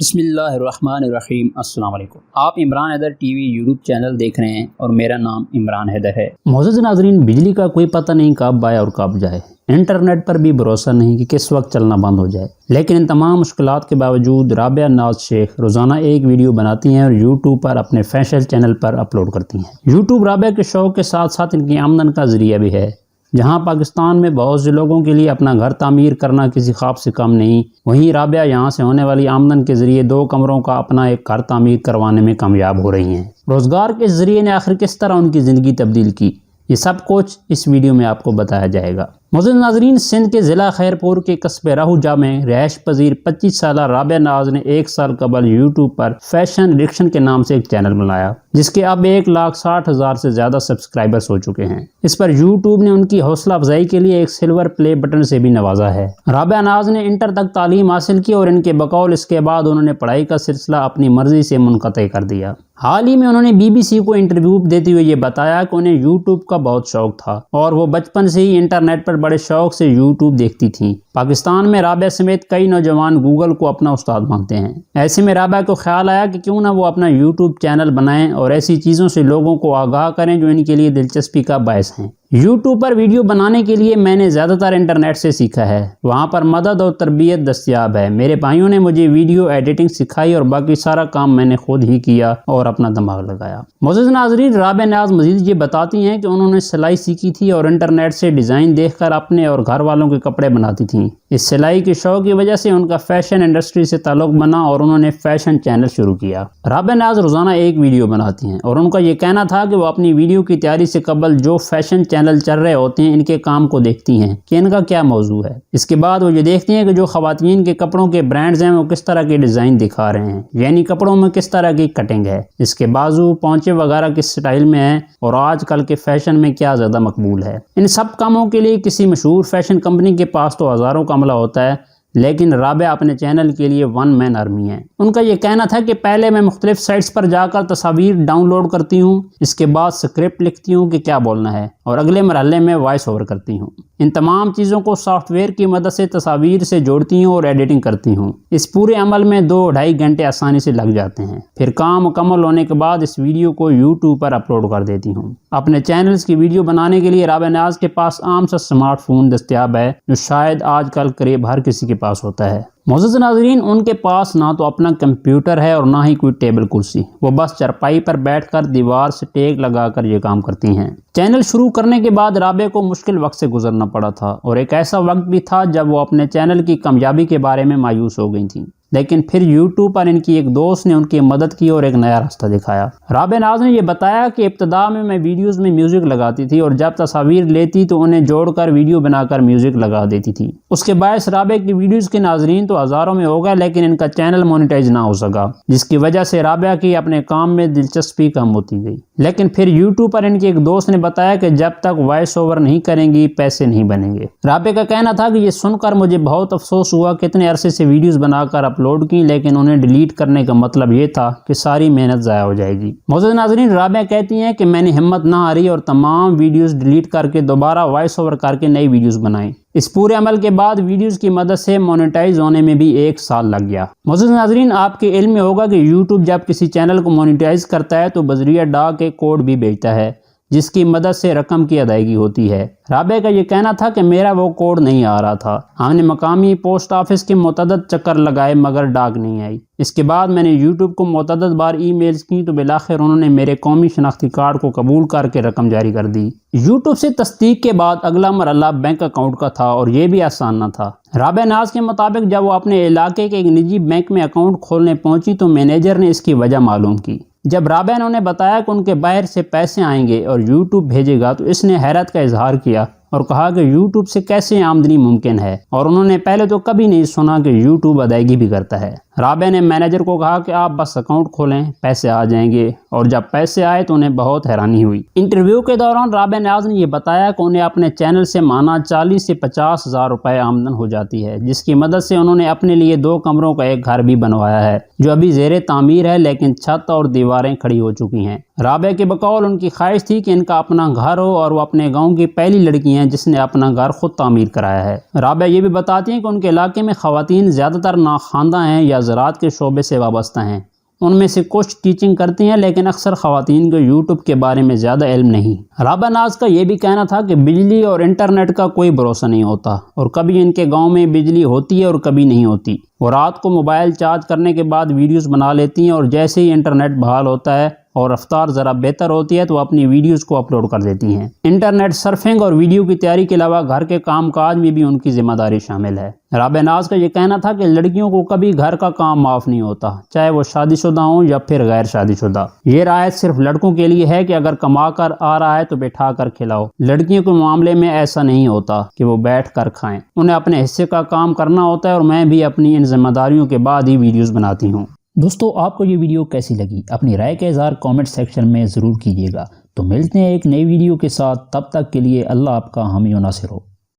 بسم اللہ الرحمن الرحیم۔ السلام علیکم۔ آپ Imran Haider T V YouTube channel دیکھ رہے ہیں اور میرا نام عمران حیدر ہے۔ معزز ناظرین، بجلی کا کوئی پتہ نہیں کب آئے اور کب جائے، انٹرنیٹ پر بھی بھروسہ نہیں کہ کس وقت چلنا بند ہو جائے، لیکن ان تمام مشکلات کے باوجود رابعہ ناز شیخ روزانہ ایک ویڈیو بناتی ہیں اور یوٹیوب پر اپنے فیشن چینل پر اپلوڈ کرتی ہیں۔ یوٹیوب رابعہ کے شوق کے ساتھ ساتھ ان کی آمدن کا ذریعہ بھی ہے۔ جہاں پاکستان میں بہت سے لوگوں کے لیے اپنا گھر تعمیر کرنا کسی خواب سے کم نہیں، وہیں رابعہ یہاں سے ہونے والی آمدن کے ذریعے 2 کمروں کا اپنا ایک گھر تعمیر کروانے میں کامیاب ہو رہی ہیں۔ روزگار کے ذریعے نے آخر کس طرح ان کی زندگی تبدیل کی، یہ سب کچھ اس ویڈیو میں آپ کو بتایا جائے گا۔ معزز ناظرین، سندھ کے ضلع خیرپور کے قصبے راہوجہ میں رہائش پذیر 25 سالہ رابعہ ناز نے 1 سال قبل یوٹیوب پر فیشن ایڈکشن کے نام سے ایک چینل بنایا، جس کے اب 1,60,000 سے زیادہ سبسکرائبرز ہو چکے ہیں۔ اس پر یوٹیوب نے ان کی حوصلہ افزائی کے لیے ایک سلور پلے بٹن سے بھی نوازا ہے۔ رابعہ ناز نے انٹر تک تعلیم حاصل کی اور ان کے بقول اس کے بعد انہوں نے پڑھائی کا سلسلہ اپنی مرضی سے منقطع کر دیا۔ حال ہی میں انہوں نے BBC کو انٹرویو دیتے ہوئے یہ بتایا کہ انہیں یوٹیوب کا بہت شوق تھا اور وہ بچپن سے ہی انٹرنیٹ پر بڑے شوق سے یوٹیوب دیکھتی تھیں۔ پاکستان میں رابعہ سمیت کئی نوجوان گوگل کو اپنا استاد مانتے ہیں۔ ایسے میں رابعہ کو خیال آیا کہ کیوں نہ وہ اپنا یوٹیوب چینل بنائیں اور ایسی چیزوں سے لوگوں کو آگاہ کریں جو ان کے لیے دلچسپی کا باعث ہیں۔ یوٹیوب پر ویڈیو بنانے کے لیے میں نے زیادہ تر انٹرنیٹ سے سیکھا ہے، وہاں پر مدد اور تربیت دستیاب ہے۔ میرے بھائیوں نے مجھے ویڈیو ایڈیٹنگ سکھائی اور باقی سارا کام میں نے خود ہی کیا اور اپنا دماغ لگایا۔ معزز ناظرین، رابعہ ناز مزید یہ بتاتی ہیں کہ انہوں نے سلائی سیکھی تھی اور انٹرنیٹ سے ڈیزائن دیکھ کر اپنے اور گھر والوں کے کپڑے بناتی تھیں۔ اس سلائی کے شوق کی وجہ سے ان کا فیشن انڈسٹری سے تعلق بنا اور انہوں نے فیشن چینل شروع کیا۔ رابعہ ناز روزانہ ایک ویڈیو بناتی ہیں اور ان کا یہ کہنا تھا کہ وہ اپنی ویڈیو کی تیاری سے قبل جو فیشن چینل چل رہے ہوتے ہیں ان کے کام کو دیکھتی ہیں کہ ان کا کیا موضوع ہے۔ اس کے بعد وہ یہ دیکھتی ہیں کہ جو خواتین کے کپڑوں کے برانڈز ہیں وہ کس طرح کے ڈیزائن دکھا رہے ہیں، یعنی کپڑوں میں کس طرح کی کٹنگ ہے، اس کے بازو پونچے وغیرہ کس سٹائل میں ہیں اور آج کل کے فیشن میں کیا زیادہ مقبول ہے۔ ان سب کاموں کے لیے کسی مشہور فیشن کمپنی کے پاس تو ہزاروں کا عملہ ہوتا ہے، لیکن رابعہ اپنے چینل کے لیے 1 مین آرمی ہے۔ ان کا یہ کہنا تھا کہ پہلے میں مختلف سائٹس پر جا کر تصاویر ڈاؤن لوڈ کرتی ہوں، اس کے بعد سکرپٹ لکھتی ہوں کہ کیا بولنا ہے اور اگلے مرحلے میں وائس اوور کرتی ہوں۔ ان تمام چیزوں کو سافٹ ویئر کی مدد سے تصاویر سے جوڑتی ہوں اور ایڈیٹنگ کرتی ہوں۔ اس پورے عمل میں 2-2.5 گھنٹے آسانی سے لگ جاتے ہیں۔ پھر کام مکمل ہونے کے بعد اس ویڈیو کو یوٹیوب پر اپلوڈ کر دیتی ہوں۔ اپنے چینلز کی ویڈیو بنانے کے لیے رابعہ ناز کے پاس عام سا سمارٹ فون دستیاب ہے، جو شاید آج کل قریب ہر کسی کے پاس ہوتا ہے۔ معزز ناظرین، ان کے پاس نہ تو اپنا کمپیوٹر ہے اور نہ ہی کوئی ٹیبل کرسی، وہ بس چرپائی پر بیٹھ کر دیوار سے ٹیک لگا کر یہ کام کرتی ہیں۔ چینل شروع کرنے کے بعد رابعہ کو مشکل وقت سے گزرنا پڑا تھا اور ایک ایسا وقت بھی تھا جب وہ اپنے چینل کی کامیابی کے بارے میں مایوس ہو گئی تھیں، لیکن پھر یوٹیوب پر ان کی ایک دوست نے ان کی مدد کی اور ایک نیا راستہ دکھایا۔ رابعہ ناز نے یہ بتایا کہ ابتدا میں ویڈیوز میں میوزک لگاتی تھی اور جب تصاویر لیتی تو انہیں جوڑ کر ویڈیو بنا کر میوزک لگا دیتی تھی۔ اس کے باعث رابعہ کی ویڈیوز کے ناظرین تو ہزاروں میں ہو گئے، لیکن ان کا چینل مونیٹائز نہ ہو سکا، جس کی وجہ سے رابعہ کی اپنے کام میں دلچسپی کم ہوتی گئی۔ لیکن پھر یوٹیوب پر ان کے ایک دوست نے بتایا کہ جب تک وائس اوور نہیں کریں گی پیسے نہیں بنیں گے۔ رابعہ کا کہنا تھا کہ یہ سن کر مجھے بہت افسوس ہوا کہ اتنے عرصے سے ویڈیوز بنا کر اپلوڈ کی، لیکن انہیں ڈیلیٹ کرنے کا مطلب یہ تھا کہ ساری محنت ضائع ہو جائے گی۔ معزز ناظرین، رابعہ کہتی ہیں کہ میں نے ہمت نہ ہاری اور تمام ویڈیوز ڈیلیٹ کر کے دوبارہ وائس اوور کر کے نئی ویڈیوز بنائیں۔ اس پورے عمل کے بعد ویڈیوز کی مدد سے مونیٹائز ہونے میں بھی 1 سال لگ گیا۔ معزز ناظرین، آپ کے علم میں ہوگا کہ یوٹیوب جب کسی چینل کو مونیٹائز کرتا ہے تو بذریعہ ڈاک ایک کوڈ بھی بھیجتا ہے، جس کی مدد سے رقم کی ادائیگی ہوتی ہے۔ رابعہ کا یہ کہنا تھا کہ میرا وہ کوڈ نہیں آ رہا تھا، ہم نے مقامی پوسٹ آفس کے متعدد چکر لگائے مگر ڈاک نہیں آئی۔ اس کے بعد میں نے یوٹیوب کو متعدد بار ای میلز کی تو بالآخر انہوں نے میرے قومی شناختی کارڈ کو قبول کر کے رقم جاری کر دی۔ یوٹیوب سے تصدیق کے بعد اگلا مرحلہ بینک اکاؤنٹ کا تھا اور یہ بھی آسان نہ تھا۔ رابعہ ناز کے مطابق جب وہ اپنے علاقے کے ایک نجی بینک میں اکاؤنٹ کھولنے پہنچی تو مینیجر نے اس کی وجہ معلوم کی۔ جب رابعہ نے انہیں بتایا کہ ان کے باہر سے پیسے آئیں گے اور یوٹیوب بھیجے گا تو اس نے حیرت کا اظہار کیا اور کہا کہ یوٹیوب سے کیسے آمدنی ممکن ہے، اور انہوں نے پہلے تو کبھی نہیں سنا کہ یوٹیوب ادائیگی بھی کرتا ہے۔ رابعہ نے مینیجر کو کہا کہ آپ بس اکاؤنٹ کھولیں، پیسے آ جائیں گے، اور جب پیسے آئے تو انہیں بہت حیرانی ہوئی۔ انٹرویو کے دوران رابعہ ناز نے یہ بتایا کہ انہیں اپنے چینل سے ماہانہ 40 سے 50 ہزار روپے آمدن ہو جاتی ہے، جس کی مدد سے انہوں نے اپنے لیے 2 کمروں کا ایک گھر بھی بنوایا ہے، جو ابھی زیر تعمیر ہے لیکن چھت اور دیواریں کھڑی ہو چکی ہیں۔ رابعہ کے بقول ان کی خواہش تھی کہ ان کا اپنا گھر ہو اور وہ اپنے گاؤں کی پہلی لڑکی ہیں جس نے اپنا گھر خود تعمیر کرایا ہے۔ رابعہ یہ بھی بتاتی ہیں کہ ان کے علاقے میں خواتین زیادہ تر ناخواندہ ہیں یا زراعت کے شعبے سے وابستہ ہیں۔ ان میں سے کچھ ٹیچنگ کرتی ہیں لیکن اکثر خواتین کو یوٹیوب کے بارے میں زیادہ علم نہیں۔ رابعہ ناز کا یہ بھی کہنا تھا کہ بجلی اور انٹرنیٹ کا کوئی بھروسہ نہیں ہوتا اور کبھی ان کے گاؤں میں بجلی ہوتی ہے اور کبھی نہیں ہوتی۔ وہ رات کو موبائل چارج کرنے کے بعد ویڈیوز بنا لیتی ہیں اور جیسے ہی انٹرنیٹ بحال ہوتا ہے اور رفتار ذرا بہتر ہوتی ہے تو وہ اپنی ویڈیوز کو اپلوڈ کر دیتی ہیں۔ انٹرنیٹ سرفنگ اور ویڈیو کی تیاری کے علاوہ گھر کے کام کاج میں بھی ان کی ذمہ داری شامل ہے۔ رابعہ ناز کا یہ کہنا تھا کہ لڑکیوں کو کبھی گھر کا کام معاف نہیں ہوتا، چاہے وہ شادی شدہ ہوں یا پھر غیر شادی شدہ۔ یہ رعایت صرف لڑکوں کے لیے ہے کہ اگر کما کر آ رہا ہے تو بٹھا کر کھلاؤ۔ لڑکیوں کے معاملے میں ایسا نہیں ہوتا کہ وہ بیٹھ کر کھائیں، انہیں اپنے حصے کا کام کرنا ہوتا ہے اور میں بھی اپنی ان ذمہ داریوں کے بعد ہی ویڈیوز بناتی ہوں۔ دوستو، آپ کو یہ ویڈیو کیسی لگی؟ اپنی رائے کا اظہار کامنٹ سیکشن میں ضرور کیجیے گا۔ تو ملتے ہیں ایک نئی ویڈیو کے ساتھ، تب تک کے لیے اللہ آپ کا حامی و ناصر ہو۔